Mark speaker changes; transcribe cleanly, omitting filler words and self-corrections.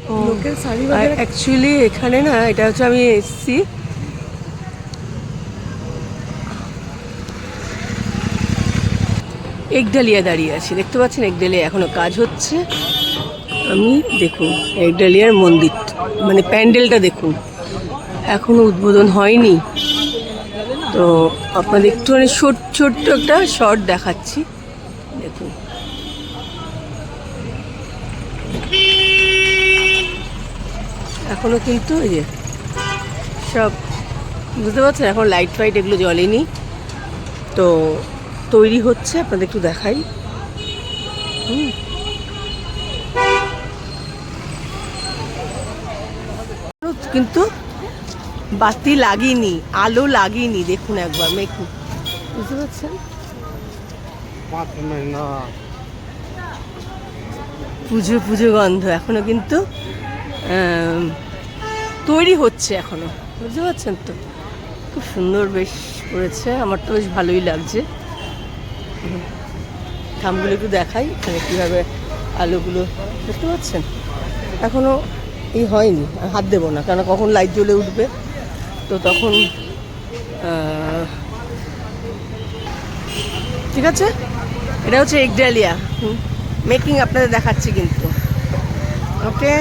Speaker 1: লোকের শাড়ি
Speaker 2: অ্যাকচুয়ালি এখানে না, এটা হচ্ছে আমি এসছি একডালিয়া দাঁড়িয়ে আছি, দেখতে পাচ্ছেন একডালিয়া এখনো কাজ হচ্ছে। আমি দেখুন একডালিয়ার মন্দির, মানে প্যান্ডেলটা দেখুন এখনো উদ্বোধন হয়নি। তো আপনাদের একটুখানি ছোট্ট একটা শর্ট দেখাচ্ছি, দেখুন। এখনো কিন্তু এই যে সব বুঝতে পারছেন, এখন লাইট ফাইট এগুলো জ্বলেনি, তো তৈরি হচ্ছে, আপনাদের একটু দেখাই। কিন্তু বাতি লাগিনি, আলো লাগিনি, দেখুন একবার মেঘু, বুঝতে পারছেন। পুজো পুজো গন্ধ এখনো কিন্তু তৈরি হচ্ছে এখনো, বুঝতে পারছেন তো। খুব সুন্দর বেশ করেছে, আমার তো বেশ ভালোই লাগছে। খামগুলো একটু দেখাই, এখানে কীভাবে আলোগুলো, দেখতে পাচ্ছেন এখনো এই হয়নি। হাত দেবো না, কেন কখন লাইট জ্বলে উঠবে, তো তখন ঠিক আছে। এটা হচ্ছে একডালিয়া মেকিং, আপনাদের দেখাচ্ছি কিন্তু। ওকে।